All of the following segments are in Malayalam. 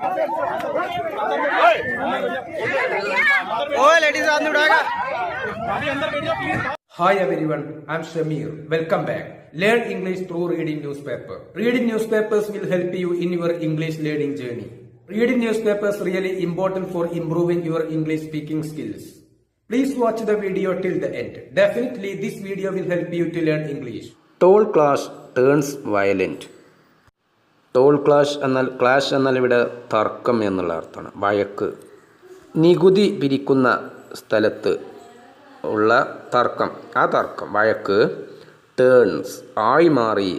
Hi everyone, I'm Shamir. Welcome back. Learn English through reading newspaper. Reading newspapers will help you in your English learning journey. Reading newspapers really important for improving your English speaking skills. Please watch the video till the end. Definitely this video will help you to learn English. Toll clash turns violent. Toll clash എന്നാൽ ഇവിടെ തർക്കം എന്നുള്ള അർത്ഥമാണ്. വഴക്ക്, നികുതി പിരിക്കുന്ന സ്ഥലത്ത് ഉള്ള തർക്കം, ആ തർക്കം വഴക്ക് ടേൺസ് ആയി മാറി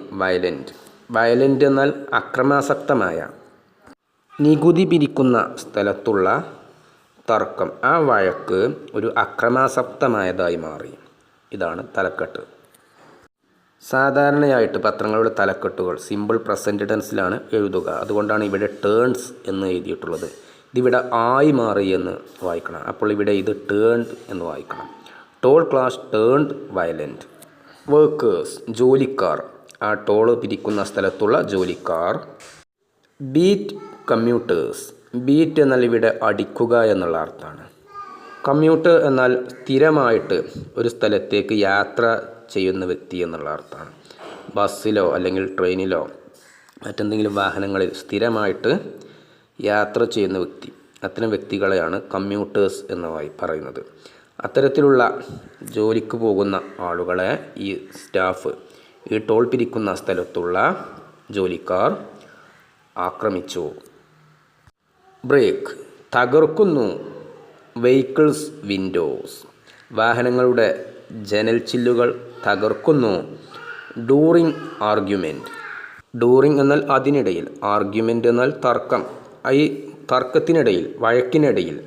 വയലൻ്റ് എന്നാൽ അക്രമാസക്തമായ. നികുതി പിരിക്കുന്ന സ്ഥലത്തുള്ള തർക്കം, ആ വഴക്ക് ഒരു അക്രമാസക്തമായതായി മാറി. ഇതാണ് തലക്കെട്ട്. സാധാരണയായിട്ട് പത്രങ്ങളുടെ തലക്കെട്ടുകൾ സിമ്പിൾ പ്രസൻറ്റ് ടെൻസിലാണ് എഴുതുക. അതുകൊണ്ടാണ് ഇവിടെ ടേൺസ് എന്ന് എഴുതിയിട്ടുള്ളത്. ഇതിവിടെ ആയി മാറി എന്ന് വായിക്കണം. അപ്പോൾ ഇവിടെ ഇത് ടേൺഡ് എന്ന് വായിക്കണം. Toll clash turned violent. Workers ജോലിക്കാർ, ആ ടോള് പിരിക്കുന്ന സ്ഥലത്തുള്ള ജോലിക്കാർ. ബീറ്റ് കമ്മ്യൂട്ടേഴ്സ്, ബീറ്റ് എന്നാൽ ഇവിടെ അടിക്കുക എന്നുള്ള അർത്ഥമാണ്. കമ്മ്യൂട്ടർ എന്നാൽ സ്ഥിരമായിട്ട് ഒരു സ്ഥലത്തേക്ക് യാത്ര ചെയ്യുന്ന വ്യക്തി എന്നുള്ള അർത്ഥമാണ്. ബസ്സിലോ അല്ലെങ്കിൽ ട്രെയിനിലോ മറ്റെന്തെങ്കിലും വാഹനങ്ങളിൽ സ്ഥിരമായിട്ട് യാത്ര ചെയ്യുന്ന വ്യക്തി, അത്തരം വ്യക്തികളെയാണ് കമ്മ്യൂട്ടേഴ്സ് എന്ന് പറയുന്നത്. അത്തരത്തിലുള്ള ജോലിക്ക് പോകുന്ന ആളുകളെ ഈ സ്റ്റാഫ്, ഈ ടോൾ പിരിക്കുന്ന സ്ഥലത്തുള്ള ജോലിക്കാർ ആക്രമിച്ചു. ബ്രേക്ക് തകർക്കുന്നു. വെഹിക്കിൾസ് വിൻഡോസ്, വാഹനങ്ങളുടെ ജനൽ ചില്ലുകൾ തകർക്കുന്നു. ഡൂറിങ് ആർഗ്യുമെൻറ്റ്, ഡൂറിങ് എന്നാൽ അതിനിടയിൽ, ആർഗ്യുമെൻ്റ് എന്നാൽ തർക്കം. ഈ തർക്കത്തിനിടയിൽ, വഴക്കിനിടയിൽ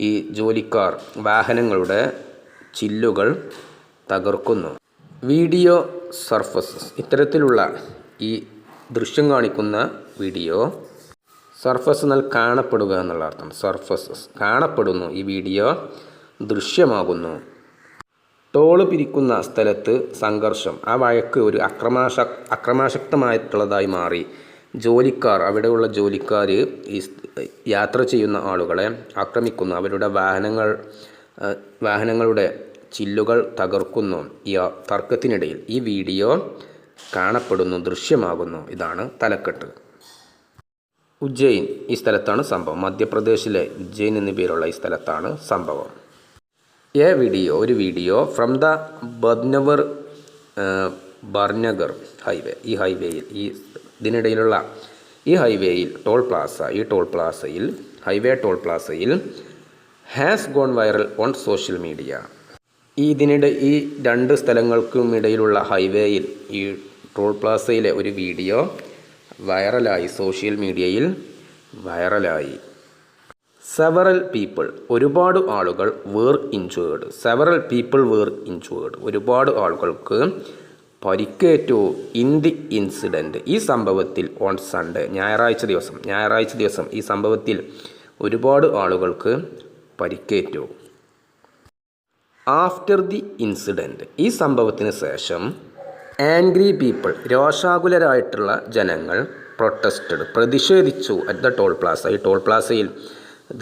ഈ ജോലിക്കാർ വാഹനങ്ങളുടെ ചില്ലുകൾ തകർക്കുന്നു. വീഡിയോ സർഫസസ്, ഇത്തരത്തിലുള്ള ഈ ദൃശ്യം കാണിക്കുന്ന വീഡിയോ, സർഫസ് എന്നാൽ കാണപ്പെടുക എന്നുള്ള അർത്ഥം. സർഫസസ് കാണപ്പെടുന്നു, ഈ വീഡിയോ ദൃശ്യമാകുന്നു. ടോള് പിരിക്കുന്ന സ്ഥലത്ത് സംഘർഷം, ആ വഴക്ക് ഒരു അക്രമാസക്തമായിട്ടുള്ളതായി മാറി. ജോലിക്കാർ, അവിടെയുള്ള ജോലിക്കാർ ഈ യാത്ര ചെയ്യുന്ന ആളുകളെ ആക്രമിക്കുന്നു. അവരുടെ വാഹനങ്ങളുടെ ചില്ലുകൾ തകർക്കുന്നു ഈ തർക്കത്തിനിടയിൽ. ഈ വീഡിയോ കാണപ്പെടുന്നു, ദൃശ്യമാകുന്നു. ഇതാണ് തലക്കെട്ട്. ഉജ്ജയിൻ, ഈ സ്ഥലത്താണ് സംഭവം. മധ്യപ്രദേശിലെ ഉജ്ജയിൻ എന്നു പേരുള്ള ഈ സ്ഥലത്താണ് സംഭവം. ഒരു video from the Barnagar highway, ഈ ഹൈവേയിൽ, ഇതിനിടയിലുള്ള ഈ ഹൈവേയിൽ ഹൈവേ ടോൾ പ്ലാസയിൽ has gone viral on social media. ഈ രണ്ട് സ്ഥലങ്ങൾക്കും ഇടയിലുള്ള ഹൈവേയിൽ, ഈ ടോൾ പ്ലാസയിലെ ഒരു വീഡിയോ വൈറലായി, സോഷ്യൽ മീഡിയയിൽ വൈറലായി. സെവറൽ പീപ്പിൾ, ഒരുപാട് ആളുകൾ were injured. Several people were injured, ഒരുപാട് ആളുകൾക്ക് പരിക്കേറ്റു. ഇൻ ദി ഇൻസിഡൻറ്റ്, ഈ സംഭവത്തിൽ. ഓൺ സൺഡേ, ഞായറാഴ്ച ദിവസം ഈ സംഭവത്തിൽ ഒരുപാട് ആളുകൾക്ക് പരിക്കേറ്റു. ആഫ്റ്റർ ദി ഇൻസിഡൻറ്റ്, ഈ സംഭവത്തിന് ശേഷം. ആംഗ്രി പീപ്പിൾ, രോഷാകുലരായിട്ടുള്ള ജനങ്ങൾ. പ്രൊട്ടസ്റ്റഡ്, പ്രതിഷേധിച്ചു. അറ്റ് ദ ടോൾ പ്ലാസ, ഈ ടോൾ പ്ലാസയിൽ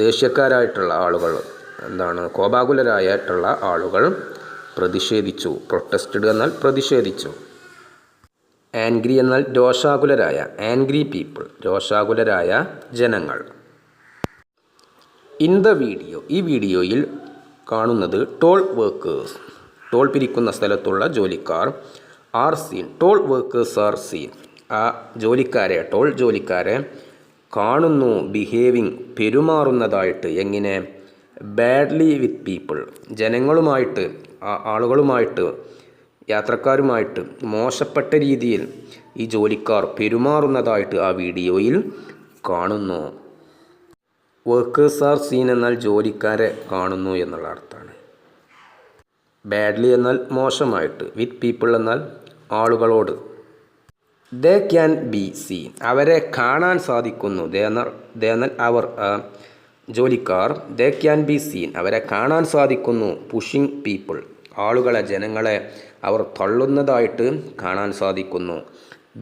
ദേഷ്യക്കാരായിട്ടുള്ള ആളുകൾ, കോപാകുലരായിട്ടുള്ള ആളുകൾ പ്രതിഷേധിച്ചു. പ്രൊട്ടസ്റ്റഡ് എന്നാൽ പ്രതിഷേധിച്ചു. ആംഗ്രി എന്നാൽ രോഷാകുലരായ. ആംഗ്രി പീപ്പിൾ, രോഷാകുലരായ ജനങ്ങൾ. ഇൻ ദ വീഡിയോ, ഈ വീഡിയോയിൽ കാണുന്നത് ടോൾ വർക്കേഴ്സ്, ടോൾ പിരിക്കുന്ന സ്ഥലത്തുള്ള ജോലിക്കാർ. Are seen, toll workers are seen, ആ ടോൾ ജോലിക്കാരെ കാണുന്നു. ബിഹേവിങ്, പെരുമാറുന്നതായിട്ട്. എങ്ങനെ? ബാഡ്ലി വിത്ത് പീപ്പിൾ, ജനങ്ങളുമായിട്ട്, ആളുകളുമായിട്ട്, യാത്രക്കാരുമായിട്ട് മോശപ്പെട്ട രീതിയിൽ ഈ ജോലിക്കാർ പെരുമാറുന്നതായിട്ട് ആ വീഡിയോയിൽ കാണുന്നു. വർക്കേഴ്സ് ആർ സീൻ എന്നാൽ ജോലിക്കാരെ കാണുന്നു എന്നുള്ള അർത്ഥമാണ്. ബാഡ്ലി എന്നാൽ മോശമായിട്ട്. വിത്ത് പീപ്പിൾ എന്നാൽ ആളുകളോട്. ദേ ക്യാൻ ബി സീൻ, അവരെ കാണാൻ സാധിക്കുന്നു. ദേ എന്നാൽ അവർ, ജോലിക്കാർ. ദേ ക്യാൻ ബി സീൻ, അവരെ കാണാൻ സാധിക്കുന്നു. പുഷിങ് പീപ്പിൾ, ആളുകളെ, ജനങ്ങളെ അവർ തള്ളുന്നതായിട്ട് കാണാൻ സാധിക്കുന്നു.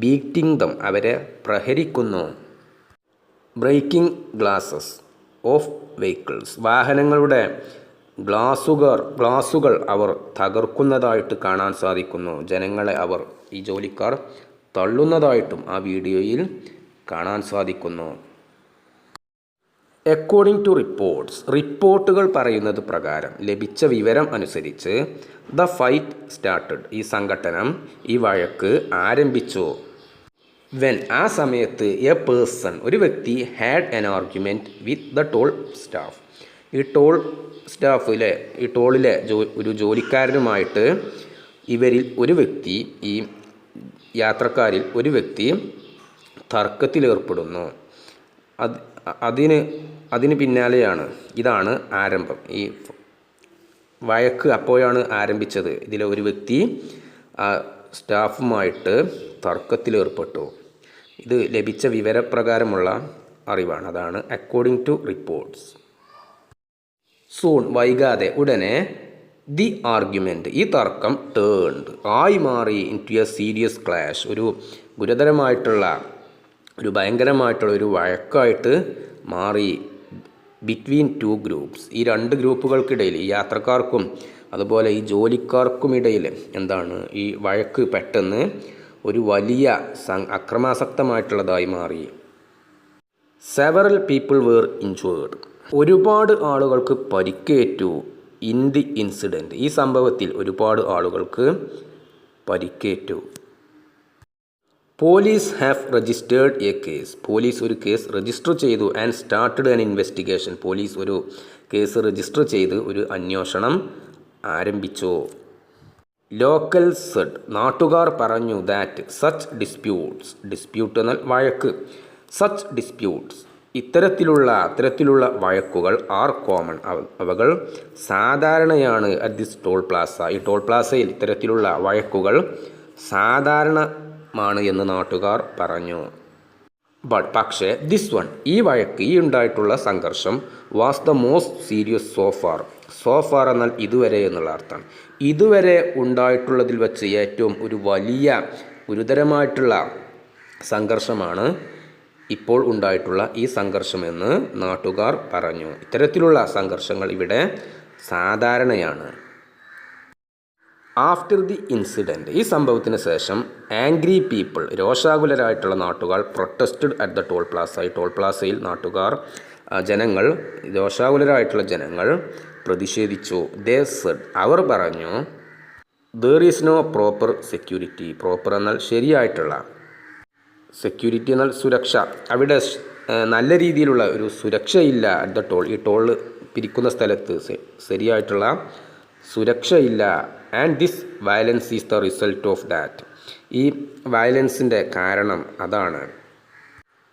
ബീറ്റിംഗ് ദം, അവരെ പ്രഹരിക്കുന്നു. Breaking glasses of vehicles. വാഹനങ്ങളുടെ ഗ്ലാസുകൾ അവർ തകർക്കുന്നതായിട്ട് കാണാൻ സാധിക്കുന്നു. ജനങ്ങളെ അവർ, ഈ ജോലിക്കാർ, തള്ളുന്നതായിട്ടും ആ വീഡിയോയിൽ കാണാൻ സാധിക്കുന്നു. അക്കോർഡിംഗ് ടു റിപ്പോർട്ടുകൾ പറയുന്നത് പ്രകാരം, ലഭിച്ച വിവരം അനുസരിച്ച്, ദ ഫൈറ്റ് സ്റ്റാർട്ടഡ്, ഈ സംഘട്ടനം, ഈ വഴക്ക് ആരംഭിച്ചു. വെൻ, ആ സമയത്ത്, എ പേഴ്സൺ, ഒരു വ്യക്തി, had an argument with the toll staff, ഈ ടോളിലെ ഒരു ജോലിക്കാരനുമായിട്ട് ഇവരിൽ ഒരു വ്യക്തി, ഈ യാത്രക്കാരിൽ ഒരു വ്യക്തി തർക്കത്തിലേർപ്പെടുന്നു. അതിന് പിന്നാലെയാണ്, ഇതാണ് ആരംഭം, ഈ വഴക്ക് അപ്പോഴാണ് ആരംഭിച്ചത്. ഇതിലെ ഒരു വ്യക്തി സ്റ്റാഫുമായിട്ട് തർക്കത്തിലേർപ്പെട്ടു. ഇത് ലഭിച്ച വിവരപ്രകാരമുള്ള അറിവാണ്. അതാണ് അക്കോർഡിംഗ് ടു റിപ്പോർട്ട്സ്. സൂൺ, വൈകാതെ, ഉടനെ, ദി ആർഗ്യുമെൻ്റ്, ഈ തർക്കം, ടേൺഡ്, ആയി മാറി, into a serious clash, ഒരു ഗുരുതരമായിട്ടുള്ള, ഒരു ഭയങ്കരമായിട്ടുള്ള ഒരു വഴക്കായിട്ട് മാറി. ബിറ്റ്വീൻ ടു ഗ്രൂപ്പ്സ്, ഈ രണ്ട് ഗ്രൂപ്പുകൾക്കിടയിൽ, ഈ യാത്രക്കാർക്കും അതുപോലെ ഈ ജോലിക്കാർക്കുമിടയിൽ എന്താണ്, ഈ വഴക്ക് പെട്ടെന്ന് ഒരു വലിയ അക്രമാസക്തമായിട്ടുള്ളതായി മാറി. സെവറൽ പീപ്പിൾ വേർ ഇൻജേർഡ്, ഒരുപാട് ആളുകൾക്ക് പരിക്കേറ്റു. ഇൻ ദി ഇൻസിഡൻറ്റ്, ഈ സംഭവത്തിൽ ഒരുപാട് ആളുകൾക്ക് പരിക്കേറ്റു. Police have registered A case, police ഒരു കേസ് രജിസ്റ്റർ ചെയ്തു. And started an investigation, police ഒരു കേസ് രജിസ്റ്റർ ചെയ്ത് ഒരു അന്വേഷണം ആരംഭിച്ചു. ലോക്കൽ സെഡ്, നാട്ടുകാർ പറഞ്ഞു. ദാറ്റ് സച്ച് ഡിസ്പ്യൂട്ട് എന്നാൽ വഴക്ക്. സച്ച് ഡിസ്പ്യൂട്ട്സ്, അത്തരത്തിലുള്ള വഴക്കുകൾ, ആർ കോമൺ, അവകൾ സാധാരണയാണ്. അറ്റ് ദിസ് ടോൾ പ്ലാസ, ഈ ടോൾ പ്ലാസയിൽ ഇത്തരത്തിലുള്ള വഴക്കുകൾ സാധാരണമാണ് എന്ന് നാട്ടുകാർ പറഞ്ഞു. പക്ഷേ ദിസ് വൺ, ഈ വഴക്ക്, ഈ ഉണ്ടായിട്ടുള്ള സംഘർഷം, was the most serious so far എന്നാൽ ഇതുവരെ എന്നുള്ള അർത്ഥം. ഇതുവരെ ഉണ്ടായിട്ടുള്ളതിൽ വെച്ച് ഏറ്റവും ഒരു വലിയ ഗുരുതരമായിട്ടുള്ള സംഘർഷമാണ് ഇപ്പോൾ ഉണ്ടായിട്ടുള്ള ഈ സംഘർഷമെന്ന് നാട്ടുകാർ പറഞ്ഞു. ഇത്തരത്തിലുള്ള സംഘർഷങ്ങൾ ഇവിടെ സാധാരണയാണ്. ആഫ്റ്റർ ദി ഇൻസിഡൻറ്റ്, ഈ സംഭവത്തിന് ശേഷം, ആംഗ്രി പീപ്പിൾ, രോഷാകുലരായിട്ടുള്ള നാട്ടുകാർ, protested at the toll plaza, ഈ ടോൾ പ്ലാസയിൽ രോഷാകുലരായിട്ടുള്ള ജനങ്ങൾ പ്രതിഷേധിച്ചു. ദേ സെഡ്, അവർ പറഞ്ഞു, there is no proper security, proper എന്നാൽ ശരിയായിട്ടുള്ള, സെക്യൂരിറ്റി എന്നാൽ സുരക്ഷ, അവിടെ നല്ല രീതിയിലുള്ള ഒരു സുരക്ഷയില്ല. അറ്റ് ദ ടോൾ, ഈ ടോൾ പിരിക്കുന്ന സ്ഥലത്ത് ശരിയായിട്ടുള്ള സുരക്ഷയില്ല. And this violence is the result of that, ഈ വയലൻസിൻ്റെ കാരണം അതാണ്,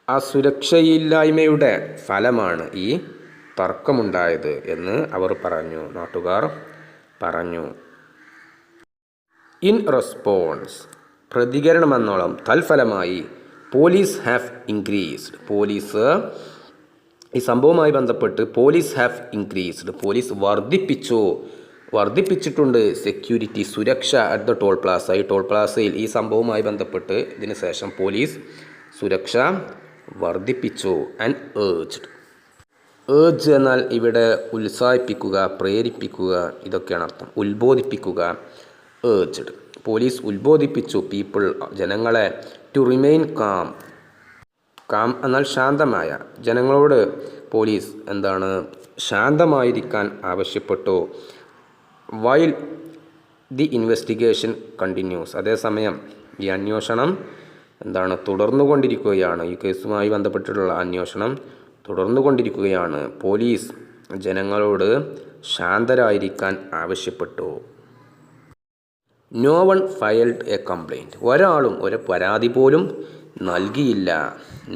ആ സുരക്ഷയില്ലായ്മയുടെ ഫലമാണ് ഈ തർക്കമുണ്ടായത് എന്ന് അവർ പറഞ്ഞു, നാട്ടുകാർ പറഞ്ഞു. ഇൻ റെസ്പോൺസ്, പ്രതികരണമെന്നോളം, തൽഫലമായി, പോലീസ് ഹാവ് ഇൻക്രീസ്ഡ്, ഈ സംഭവവുമായി ബന്ധപ്പെട്ട് പോലീസ് ഹാവ് ഇൻക്രീസ്ഡ്, പോലീസ് വർദ്ധിപ്പിച്ചിട്ടുണ്ട് സെക്യൂരിറ്റി, സുരക്ഷ അറ്റ് ദ ടോൾ പ്ലാസ, ഈ ടോൾ പ്ലാസയിൽ ഈ സംഭവവുമായി ബന്ധപ്പെട്ട് ഇതിന് ശേഷം പോലീസ് സുരക്ഷ വർദ്ധിപ്പിച്ചു. ആൻഡ് ഏർജ് എന്നാൽ ഇവിടെ ഉത്സാഹിപ്പിക്കുക, പ്രേരിപ്പിക്കുക, ഇതൊക്കെയാണ് അർത്ഥം. ഉത്ബോധിപ്പിക്കുക, ഏർജ്ഡ്, പോലീസ് ഉത്ബോധിപ്പിച്ചു പീപ്പിൾ, ജനങ്ങളെ, ടു റിമെയിൻ കാം എന്നാൽ ശാന്തമായ, ജനങ്ങളോട് പോലീസ് ശാന്തമായിരിക്കാൻ ആവശ്യപ്പെട്ടു. വൈൽ ദി ഇൻവെസ്റ്റിഗേഷൻ കണ്ടിന്യൂസ്, അതേസമയം ഈ അന്വേഷണം തുടർന്നുകൊണ്ടിരിക്കുകയാണ്, ഈ കേസുമായി ബന്ധപ്പെട്ടിട്ടുള്ള അന്വേഷണം തുടർന്നുകൊണ്ടിരിക്കുകയാണ്. പോലീസ് ജനങ്ങളോട് ശാന്തരായിരിക്കാൻ ആവശ്യപ്പെട്ടു. No one filed a complaint, ഒരാളും ഒരു പരാതി പോലും നൽകിയില്ല.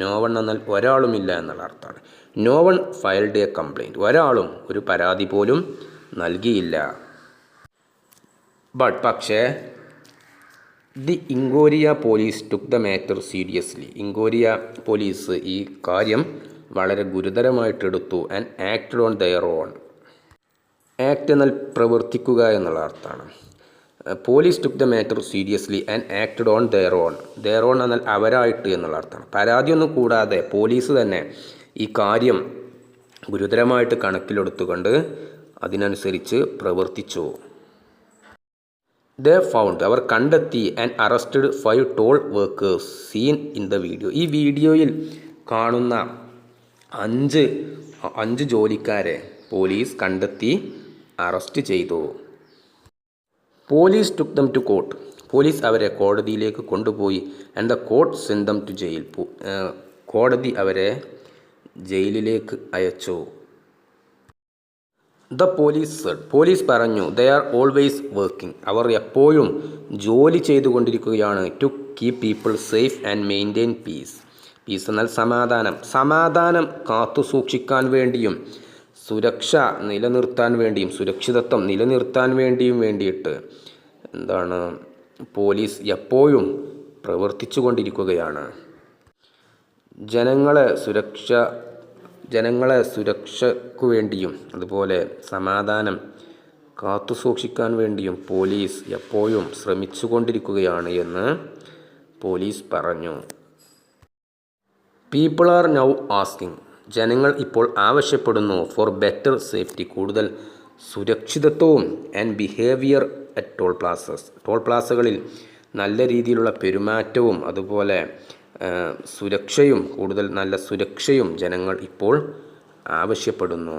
നോ വൺ എന്നാൽ ഒരാളുമില്ല എന്നുള്ള അർത്ഥമാണ്. No one filed a complaint, ഒരാളും ഒരു പരാതി പോലും നൽകിയില്ല. പക്ഷേ the Ingoria police took the matter seriously, Ingoria police ഈ കാര്യം വളരെ ഗുരുതരമായിട്ടെടുത്തു. And acted on their own, act എന്നാൽ പ്രവർത്തിക്കുക എന്നുള്ള അർത്ഥമാണ്. Police took the matter seriously and acted on their own, their own എന്നാൽ അവരായിട്ട് എന്നുള്ള അർത്ഥമാണ്. പരാതിയൊന്നും കൂടാതെ പോലീസ് തന്നെ ഈ കാര്യം ഗുരുതരമായിട്ട് കണക്കിലെടുത്തുകൊണ്ട് അതിനനുസരിച്ച് പ്രവർത്തിച്ചു. ദേ ഫൗണ്ട്, അവർ കണ്ടെത്തി and arrested 5 toll workers seen in the video. ഈ വീഡിയോയിൽ കാണുന്ന അഞ്ച് ജോലിക്കാരെ പോലീസ് കണ്ടെത്തി അറസ്റ്റ് ചെയ്തു. Police took them to court, police അവരെ കോടതിയിലേക്ക് കൊണ്ടുപോയി. And the court send them to jail, കോടതി അവരെ ജയിലിലേക്ക് അയച്ചു. ദ പോലീസ് സെഡ്, പോലീസ് പറഞ്ഞു, ദേ ആർ ഓൾവേസ് വർക്കിംഗ്, അവർ എപ്പോഴും ജോലി ചെയ്തുകൊണ്ടിരിക്കുകയാണ്. To keep people safe and maintain peace. Peace എന്നാൽ സമാധാനം കാത്തു സൂക്ഷിക്കാൻ വേണ്ടിയും സുരക്ഷ നിലനിർത്താൻ വേണ്ടിയും സുരക്ഷിതത്വം നിലനിർത്താൻ വേണ്ടിയിട്ട് പോലീസ് എപ്പോഴും പ്രവർത്തിച്ചു കൊണ്ടിരിക്കുകയാണ്. ജനങ്ങളെ സുരക്ഷയ്ക്കു വേണ്ടിയും അതുപോലെ സമാധാനം കാത്തു സൂക്ഷിക്കാൻ വേണ്ടിയും പോലീസ് എപ്പോഴും ശ്രമിച്ചു കൊണ്ടിരിക്കുകയാണ് എന്ന് പോലീസ് പറഞ്ഞു. പീപ്പിൾ ആർ നൗ ആസ്കിങ്, ജനങ്ങൾ ഇപ്പോൾ ആവശ്യപ്പെടുന്നു ഫോർ ബെറ്റർ സേഫ്റ്റി, കൂടുതൽ സുരക്ഷിതത്വവും and behaviour at toll plazas, toll പ്ലാസകളിൽ നല്ല രീതിയിലുള്ള പെരുമാറ്റവും അതുപോലെ സുരക്ഷയും, കൂടുതൽ നല്ല സുരക്ഷയും ജനങ്ങൾ ഇപ്പോൾ ആവശ്യപ്പെടുന്നു.